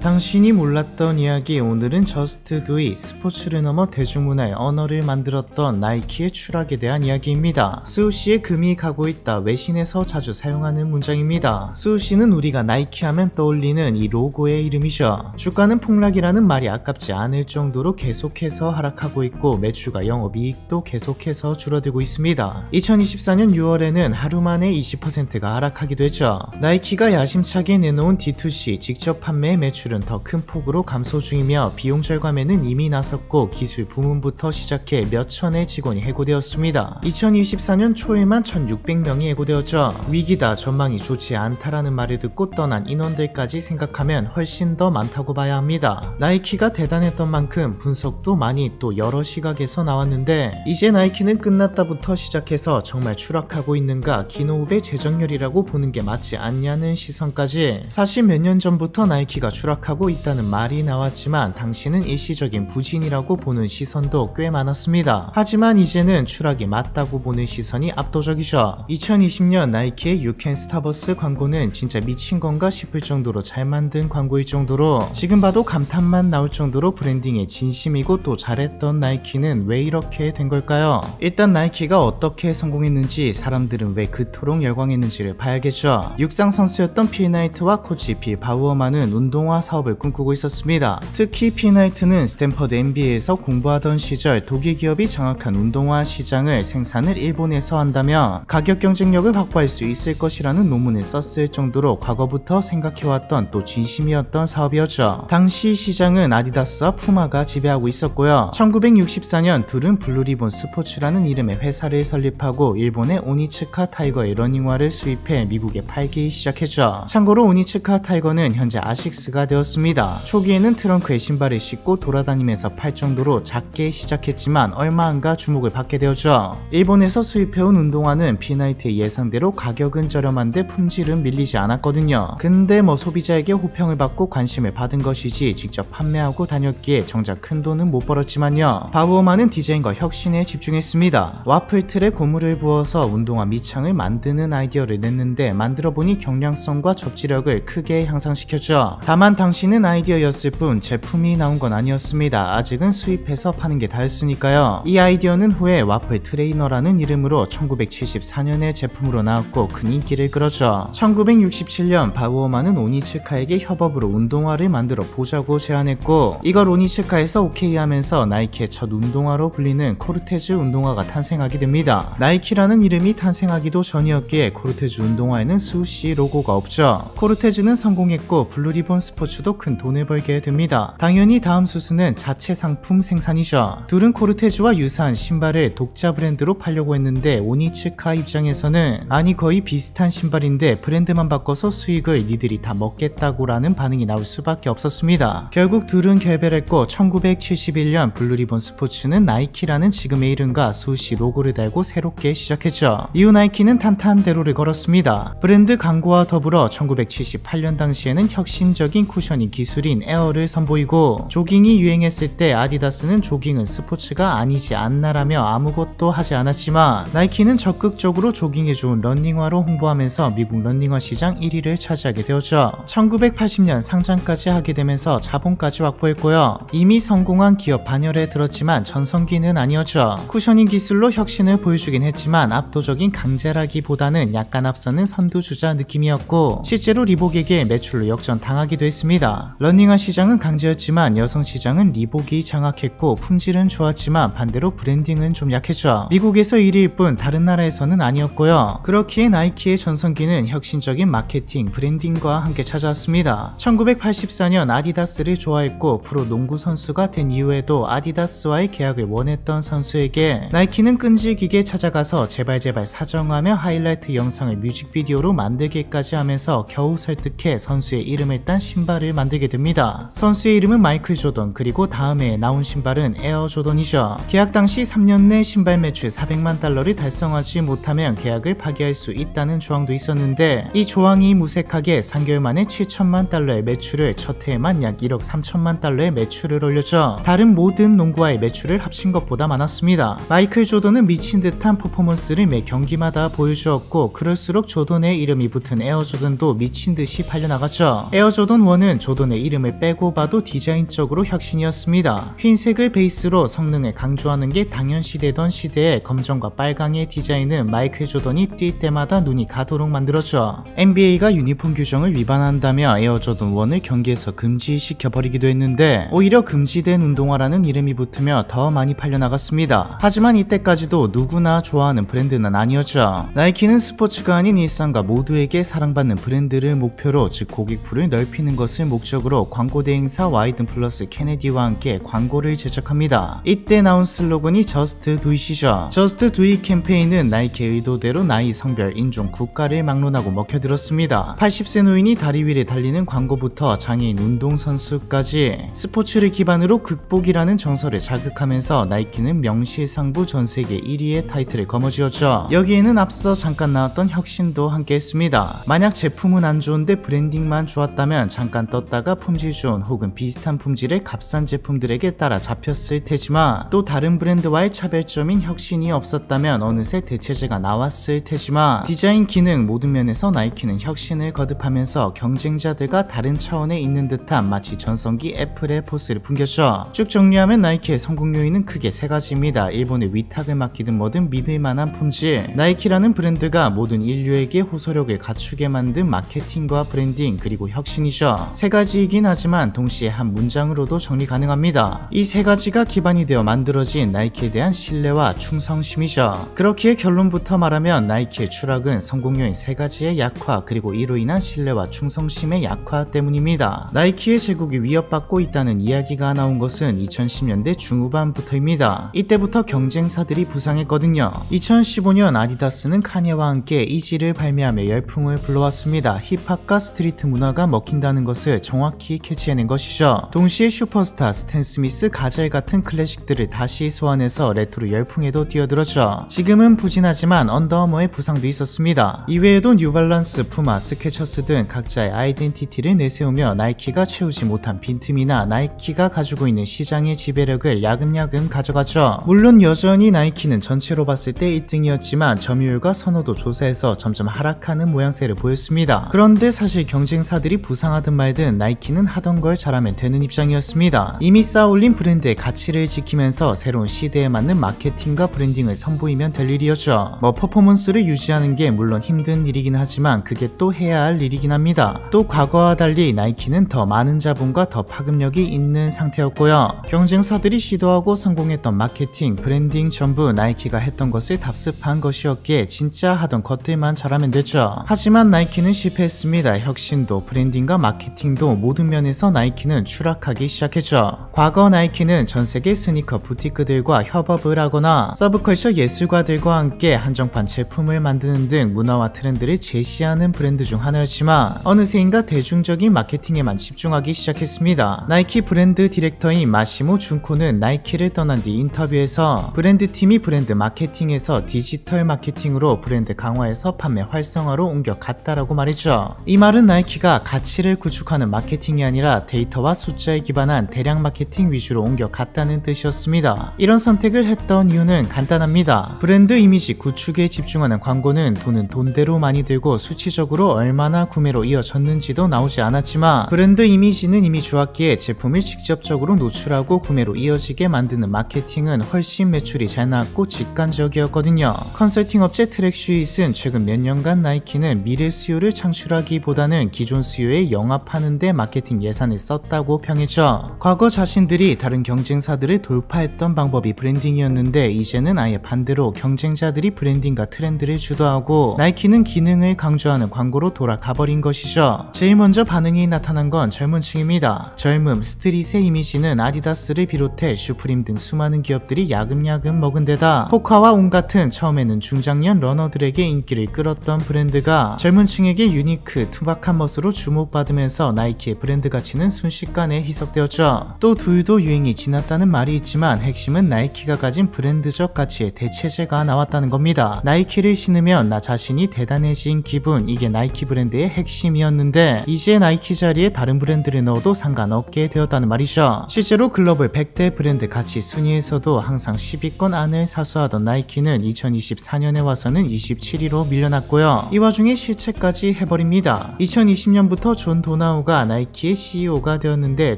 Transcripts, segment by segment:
당신이 몰랐던 이야기. 오늘은 저스트 두 잇, 스포츠를 넘어 대중문화의 언어를 만들었던 나이키의 추락에 대한 이야기입니다. 수우씨의 금이 가고 있다. 외신에서 자주 사용하는 문장입니다. 수우씨는 우리가 나이키 하면 떠올리는 이 로고의 이름이죠. 주가는 폭락이라는 말이 아깝지 않을 정도로 계속해서 하락하고 있고 매출과 영업이익도 계속해서 줄어들고 있습니다. 2024년 6월에는 하루 만에 20%가 하락하기도 했죠. 나이키가 야심차게 내놓은 D2C 직접 판매 매출은 더 큰 폭으로 감소 중이며 비용 절감에는 이미 나섰고 기술 부문부터 시작해 몇 천의 직원이 해고되었습니다. 2024년 초에만 1600명이 해고되었죠. 위기다, 전망이 좋지 않다라는 말을 듣고 떠난 인원들까지 생각하면 훨씬 더 많다고 봐야 합니다. 나이키가 대단했던 만큼 분석도 많이 또 여러 시각에서 나왔는데 이제 나이키는 끝났다부터 시작해서 정말 추락하고 있는가, 기노후배 재정렬이라고 보는 게 맞지 않냐는 시선까지. 사실 몇 년 전부터 나이키가 추락하고 있다는 말이 나왔지만 당시는 일시적인 부진이라고 보는 시선도 꽤 많았습니다. 하지만 이제는 추락이 맞다고 보는 시선이 압도적이죠. 2020년 나이키의 You Can Stop Us 광고는 진짜 미친 건가 싶을 정도로 잘 만든 광고일 정도로 지금 봐도 감탄만 나올 정도로 브랜딩에 진심이고 또 잘했던 나이키는 왜 이렇게 된 걸까요? 일단 나이키가 어떻게 성공했는지, 사람들은 왜 그토록 열광했는지를 봐야겠죠. 육상 선수였던 필 나이트와 코치 빌 바우어만은 운동화 사업을 꿈꾸고 있었습니다. 특히 필 나이트는 스탠퍼드 MBA에서 공부하던 시절 독일 기업이 장악한 운동화 시장을 생산을 일본에서 한다며 가격 경쟁력을 확보할 수 있을 것이라는 논문을 썼을 정도로 과거부터 생각해왔던 또 진심이었던 사업이었죠. 당시 시장은 아디다스와 푸마가 지배하고 있었고요. 1964년 둘은 블루리본 스포츠라는 이름의 회사를 설립하고 일본의 오니츠카 타이거의 러닝화를 수입해 미국에 팔기 시작했죠. 참고로 오니츠카 타이거는 현재 아식스가 되었습니다. 초기에는 트렁크에 신발을 싣고 돌아다니면서 팔 정도로 작게 시작했지만 얼마 안가 주목을 받게 되었죠. 일본에서 수입해온 운동화는 피나이트의 예상대로 가격은 저렴한데 품질은 밀리지 않았거든요. 근데 소비자에게 호평을 받고 관심을 받은 것이지 직접 판매하고 다녔기에 정작 큰 돈은 못 벌었지만요. 바우어만은 디자인과 혁신에 집중했습니다. 와플 틀에 고무를 부어서 운동화 밑창을 만드는 아이디어를 냈는데 만들어보니 경량성과 접지력을 크게 향상시켰죠. 다만 당시는 아이디어였을 뿐 제품이 나온 건 아니었습니다. 아직은 수입해서 파는 게 다였으니까요. 이 아이디어는 후에 와플 트레이너라는 이름으로 1974년에 제품으로 나왔고 큰 인기를 끌었죠. 1967년 바우어만은 오니츠카에게 협업으로 운동화를 만들어 보자고 제안했고 이걸 오니츠카에서 오케이 하면서 나이키의 첫 운동화로 불리는 코르테즈 운동화가 탄생하게 됩니다. 나이키라는 이름이 탄생하기도 전이었기에 코르테즈 운동화에는 수우씨 로고가 없죠. 코르테즈는 성공했고 블루리본 스포츠도 큰 돈을 벌게 됩니다. 당연히 다음 수순은 자체 상품 생산이죠. 둘은 코르테즈와 유사한 신발을 독자 브랜드로 팔려고 했는데 오니츠카 입장에서는 아니 거의 비슷한 신발인데 브랜드만 바꿔서 수익을 니들이 다 먹겠다고 라는 반응이 나올 수밖에 없었습니다. 결국 둘은 결별했고 1971년 블루리본 스포츠는 나이키라는 지금의 이름과 수우씨 로고를 달고 새롭게 시작했죠. 이후 나이키는 탄탄대로를 걸었습니다. 브랜드 광고와 더불어 1978년 당시에는 혁신적인 쿠셔닝 기술인 에어를 선보이고 조깅이 유행했을 때 아디다스는 조깅은 스포츠가 아니지 않나라며 아무것도 하지 않았지만 나이키는 적극적으로 조깅에 좋은 러닝화로 홍보하면서 미국 러닝화 시장 1위를 차지하게 되었죠. 1980년 상장까지 하게 되면서 자본까지 확보했고요. 이미 성공한 기업 반열에 들었지만 전성기는 아니었죠. 쿠셔닝 기술로 혁신을 보여주긴 했지만 압도적인 강자라기보다는 약간 앞서는 선두주자 느낌이었고 실제로 리복에게 매출로 역전당하기도 했습니다. 러닝화 시장은 강자였지만 여성 시장은 리복이 장악했고 품질은 좋았지만 반대로 브랜딩은 좀 약했죠. 미국에서 1위일 뿐 다른 나라에서는 아니었고요. 그렇기에 나이키의 전성기는 혁신적인 마케팅, 브랜딩과 함께 찾아왔습니다. 1984년 아디다스를 좋아했고 프로 농구 선수가 된 이후에도 아디다스와의 계약을 원했던 선수에게 나이키는 끈질기게 찾아가서 제발 사정하며 하이라이트 영상을 뮤직비디오로 만들기까지 하면서 겨우 설득해 선수의 이름을 딴 신발을 만들게 됩니다. 선수의 이름은 마이클 조던, 그리고 다음에 나온 신발은 에어 조던이죠. 계약 당시 3년 내 신발 매출 400만 달러를 달성하지 못하면 계약을 파기할 수 있다는 조항도 있었는데 이 조항이 무색하게 3개월 만에 7천만 달러의 매출을, 첫 해에만 약 1억 3천만 달러의 매출을 올렸죠. 다른 모든 농구와의 매출을 합친 것보다 많았습니다. 마이클 조던은 미친 듯한 퍼포먼스를 매 경기마다 보여주었고 그럴수록 조던의 이름이 붙은 에어 조던도 미친 듯이 팔려나갔죠. 에어 조던 1은 이유는 조던의 이름을 빼고 봐도 디자인적으로 혁신이었습니다. 흰색을 베이스로 성능을 강조하는 게 당연시되던 시대에 검정과 빨강의 디자인은 마이클 조던이 뛸 때마다 눈이 가도록 만들었죠. NBA가 유니폼 규정을 위반한다며 에어조던 1을 경기에서 금지시켜버리기도 했는데 오히려 금지된 운동화라는 이름이 붙으며 더 많이 팔려나갔습니다. 하지만 이때까지도 누구나 좋아하는 브랜드는 아니었죠. 나이키는 스포츠가 아닌 일상과 모두에게 사랑받는 브랜드를 목표로, 즉 고객풀을 넓히는 것을 목적으로 광고 대행사 와이든 플러스 케네디와 함께 광고를 제작합니다. 이때 나온 슬로건이 Just Do It이죠. Just Do It 캠페인은 나이키의 의도대로 나이, 성별, 인종, 국가를 막론하고 먹혀들었습니다. 80세 노인이 다리 위를 달리는 광고부터 장애인 운동선수까지 스포츠를 기반으로 극복이라는 정서를 자극하면서 나이키는 명실상부 전세계 1위의 타이틀을 거머쥐었죠. 여기에는 앞서 잠깐 나왔던 혁신도 함께했습니다. 만약 제품은 안 좋은데 브랜딩만 좋았다면 잠깐 떴다가 품질 좋은 혹은 비슷한 품질의 값싼 제품들에게 따라 잡혔을 테지만, 또 다른 브랜드와의 차별점인 혁신이 없었다면 어느새 대체제가 나왔을 테지만, 디자인, 기능 모든 면에서 나이키는 혁신을 거듭하면서 경쟁자들과 다른 차원에 있는 듯한 마치 전성기 애플의 포스를 풍겼죠. 쭉 정리하면 나이키의 성공 요인은 크게 세 가지입니다. 일본의 위탁을 맡기든 뭐든 믿을만한 품질, 나이키라는 브랜드가 모든 인류에게 호소력을 갖추게 만든 마케팅과 브랜딩, 그리고 혁신이죠. 세 가지이긴 하지만 동시에 한 문장으로도 정리 가능합니다. 이 세 가지가 기반이 되어 만들어진 나이키에 대한 신뢰와 충성심이죠. 그렇기에 결론부터 말하면 나이키의 추락은 성공 요인 세 가지의 약화, 그리고 이로 인한 신뢰와 충성심의 약화 때문입니다. 나이키의 제국이 위협받고 있다는 이야기가 나온 것은 2010년대 중후반부터입니다. 이때부터 경쟁사들이 부상했거든요. 2015년 아디다스는 카니에와 함께 이지를 발매하며 열풍을 불러왔습니다. 힙합과 스트리트 문화가 먹힌다는 것을 정확히 캐치해낸 것이죠. 동시에 슈퍼스타, 스탠 스미스, 가젤 같은 클래식들을 다시 소환해서 레트로 열풍에도 뛰어들었죠. 지금은 부진하지만 언더아머의 부상도 있었습니다. 이외에도 뉴발란스, 푸마, 스케쳐스 등 각자의 아이덴티티를 내세우며 나이키가 채우지 못한 빈틈이나 나이키가 가지고 있는 시장의 지배력을 야금야금 가져갔죠. 물론 여전히 나이키는 전체로 봤을 때 1등이었지만 점유율과 선호도 조사에서 점점 하락하는 모양새를 보였습니다. 그런데 사실 경쟁사들이 부상하든 말든 나이키는 하던 걸 잘하면 되는 입장이었습니다. 이미 쌓아올린 브랜드의 가치를 지키면서 새로운 시대에 맞는 마케팅과 브랜딩을 선보이면 될 일이었죠. 퍼포먼스를 유지하는 게 물론 힘든 일이긴 하지만 그게 또 해야 할 일이긴 합니다. 또 과거와 달리 나이키는 더 많은 자본과 더 파급력이 있는 상태였고요. 경쟁사들이 시도하고 성공했던 마케팅, 브랜딩 전부 나이키가 했던 것을 답습한 것이었기에 진짜 하던 것들만 잘하면 됐죠. 하지만 나이키는 실패했습니다. 혁신도 브랜딩과 마케팅도 모든 면에서 나이키는 추락하기 시작했죠. 과거 나이키는 전세계 스니커 부티크들과 협업을 하거나 서브컬처 예술가들과 함께 한정판 제품을 만드는 등 문화와 트렌드를 제시하는 브랜드 중 하나였지만 어느새인가 대중적인 마케팅에만 집중하기 시작했습니다. 나이키 브랜드 디렉터인 마시모 준코는 나이키를 떠난 뒤 인터뷰에서 브랜드팀이 브랜드 마케팅에서 디지털 마케팅으로 브랜드 강화에서 판매 활성화로 옮겨갔다라고 말했죠. 이 말은 나이키가 가치를 구축하는 마케팅이 아니라 데이터와 숫자에 기반한 대량 마케팅 위주로 옮겨갔다는 뜻이었습니다. 이런 선택을 했던 이유는 간단합니다. 브랜드 이미지 구축에 집중하는 광고는 돈은 돈대로 많이 들고 수치적으로 얼마나 구매로 이어졌는지도 나오지 않았지만, 브랜드 이미지는 이미 좋았기에 제품을 직접적으로 노출하고 구매로 이어지게 만드는 마케팅은 훨씬 매출이 잘 나왔고 직관적이었거든요. 컨설팅 업체 트랙슈잇은 최근 몇 년간 나이키는 미래 수요를 창출하기보다는 기존 수요에 영합하는 데 마케팅 예산을 썼다고 평했죠. 과거 자신들이 다른 경쟁사들을 돌파했던 방법이 브랜딩이었는데 이제는 아예 반대로 경쟁자들이 브랜딩과 트렌드를 주도하고 나이키는 기능을 강조하는 광고로 돌아가버린 것이죠. 제일 먼저 반응이 나타난 건 젊은 층입니다. 젊음, 스트릿의 이미지는 아디다스를 비롯해 슈프림 등 수많은 기업들이 야금야금 먹은 데다 호카와 온 같은 처음에는 중장년 러너들에게 인기를 끌었던 브랜드가 젊은 층에게 유니크, 투박한 멋으로 주목받으면서 나이키의 브랜드 가치는 순식간에 희석되었죠. 또 둘도 유행이 지났다는 말이 있지만 핵심은 나이키가 가진 브랜드적 가치의 대체제가 나왔다는 겁니다. 나이키를 신으면 나 자신이 대단해진 기분, 이게 나이키 브랜드의 핵심이었는데 이제 나이키 자리에 다른 브랜드를 넣어도 상관없게 되었다는 말이죠. 실제로 글로벌 100대 브랜드 가치 순위에서도 항상 10위권 안을 사수하던 나이키는 2024년에 와서는 27위로 밀려났고요. 이 와중에 실체까지 해버립니다. 2020년부터 존 도나우 도나우가 나이키의 CEO가 되었는데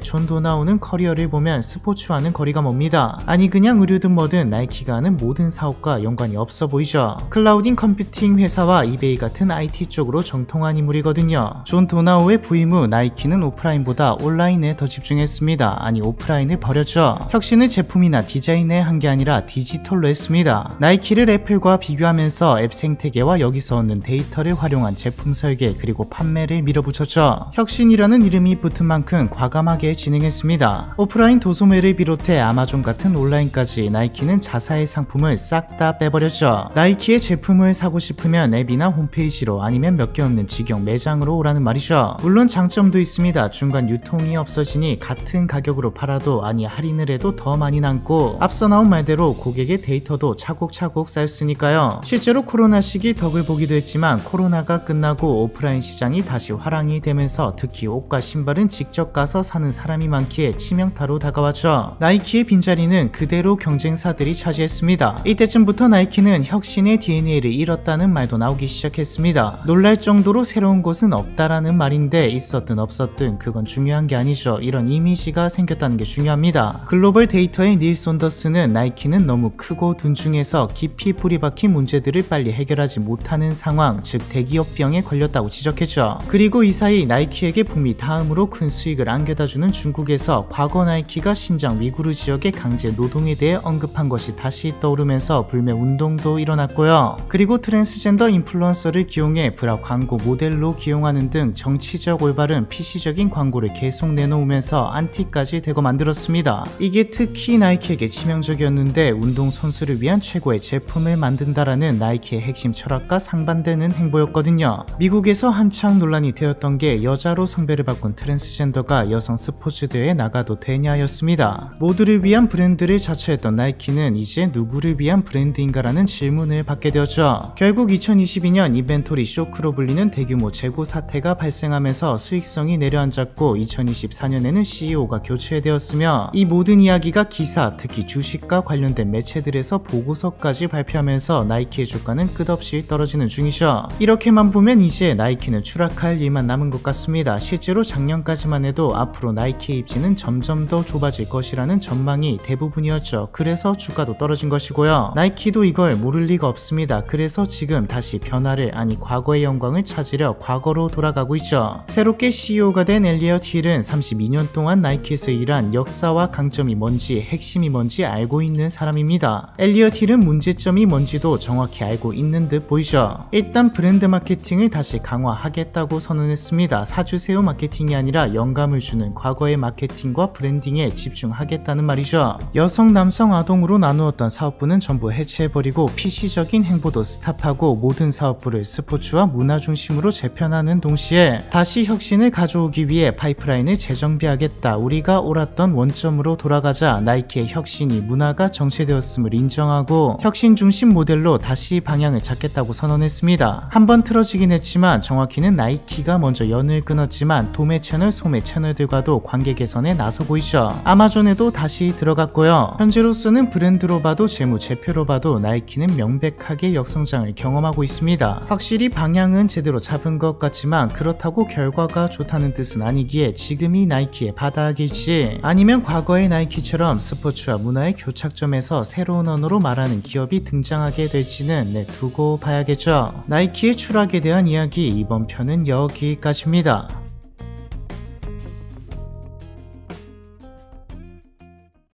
존 도나우는 커리어를 보면 스포츠와는 거리가 멉니다. 아니 그냥 의류든 뭐든 나이키가 하는 모든 사업과 연관이 없어 보이죠. 클라우딩 컴퓨팅 회사와 이베이 같은 IT 쪽으로 정통한 인물이거든요. 존 도나우의 부임 후 나이키는 오프라인보다 온라인에 더 집중했습니다. 아니 오프라인을 버렸죠. 혁신을 제품이나 디자인에 한 게 아니라 디지털로 했습니다. 나이키를 애플과 비교하면서 앱 생태계와 여기서 얻는 데이터를 활용한 제품 설계 그리고 판매를 밀어붙였죠. 혁신이라는 이름이 붙은 만큼 과감하게 진행했습니다. 오프라인 도소매를 비롯해 아마존 같은 온라인까지 나이키는 자사의 상품을 싹 다 빼버렸죠. 나이키의 제품을 사고 싶으면 앱이나 홈페이지로 아니면 몇 개 없는 직영 매장으로 오라는 말이죠. 물론 장점도 있습니다. 중간 유통이 없어지니 같은 가격으로 팔아도 아니 할인을 해도 더 많이 남고 앞서 나온 말대로 고객의 데이터도 차곡차곡 쌓였으니까요. 실제로 코로나 시기 덕을 보기도 했지만 코로나가 끝나고 오프라인 시장이 다시 화랑이 되면서 특히 옷과 신발은 직접 가서 사는 사람이 많기에 치명타로 다가왔죠. 나이키의 빈자리는 그대로 경쟁사들이 차지했습니다. 이때쯤부터 나이키는 혁신의 DNA를 잃었다는 말도 나오기 시작했습니다. 놀랄 정도로 새로운 곳은 없다라는 말인데 있었든 없었든 그건 중요한 게 아니죠. 이런 이미지가 생겼다는 게 중요합니다. 글로벌 데이터의 닐 손더스는 나이키는 너무 크고 둔중해서 깊이 뿌리 박힌 문제들을 빨리 해결하지 못하는 상황, 즉 대기업병에 걸렸다고 지적했죠. 그리고 이 사이 나이키에게 북미 다음으로 큰 수익을 안겨다주는 중국에서 과거 나이키가 신장 위구르 지역의 강제 노동에 대해 언급한 것이 다시 떠오르면서 불매 운동도 일어났고요. 그리고 트랜스젠더 인플루언서를 기용해 브라 광고 모델로 기용하는 등 정치적 올바른 PC적인 광고를 계속 내놓으면서 안티까지 대거 만들었습니다. 이게 특히 나이키에게 치명적이었는데 운동선수를 위한 최고의 제품을 만든다라는 나이키의 핵심 철학과 상반되는 행보였거든요. 미국에서 한창 논란이 되었던 게 여자로 성별을 바꾼 트랜스젠더가 여성 스포츠 대회에 나가도 되냐였습니다. 모두를 위한 브랜드를 자처했던 나이키는 이제 누구를 위한 브랜드인가라는 질문을 받게 되었죠. 결국 2022년 인벤토리 쇼크로 불리는 대규모 재고 사태가 발생하면서 수익성이 내려앉았고 2024년에는 CEO가 교체되었으며 이 모든 이야기가 기사, 특히 주식과 관련된 매체들에서 보고서까지 발표하면서 나이키의 주가는 끝없이 떨어지는 중이죠. 이렇게만 보면 이제 나이키는 추락할 일만 남은 것 같습니다. 실제로 작년까지만 해도 앞으로 나이키의 입지는 점점 더 좁아질 것이라는 전망이 대부분이었죠. 그래서 주가도 떨어진 것이고요. 나이키도 이걸 모를 리가 없습니다. 그래서 지금 다시 변화를 아니 과거의 영광을 찾으려 과거로 돌아가고 있죠. 새롭게 CEO가 된 엘리엇 힐은 32년 동안 나이키에서 일한 역사와 강점이 뭔지 핵심이 뭔지 알고 있는 사람입니다. 엘리엇 힐은 문제점이 뭔지도 정확히 알고 있는 듯 보이죠. 일단 브랜드 마케팅을 다시 강화하겠다고 선언했습니다. 사주세요 마케팅이 아니라 영감을 주는 과거의 마케팅과 브랜딩에 집중하겠다는 말이죠. 여성, 남성, 아동으로 나누었던 사업부는 전부 해체해버리고 PC적인 행보도 스탑하고 모든 사업부를 스포츠와 문화 중심으로 재편하는 동시에 다시 혁신을 가져오기 위해 파이프라인을 재정비하겠다. 우리가 옳았던 원점으로 돌아가자. 나이키의 혁신이 문화가 정체되었음을 인정하고 혁신 중심 모델로 다시 방향을 잡겠다고 선언했습니다. 한번 틀어지긴 했지만 정확히는 나이키가 먼저 연을 끊었지만 도매 채널, 소매 채널들과도 관계 개선에 나서고 있죠. 아마존에도 다시 들어갔고요. 현재로서는 브랜드로 봐도 재무제표로 봐도 나이키는 명백하게 역성장을 경험하고 있습니다. 확실히 방향은 제대로 잡은 것 같지만 그렇다고 결과가 좋다는 뜻은 아니기에 지금이 나이키의 바닥일지 아니면 과거의 나이키처럼 스포츠와 문화의 교착점에서 새로운 언어로 말하는 기업이 등장하게 될지는 두고 봐야겠죠. 나이키의 추락에 대한 이야기 이번 편은 여기까지입니다.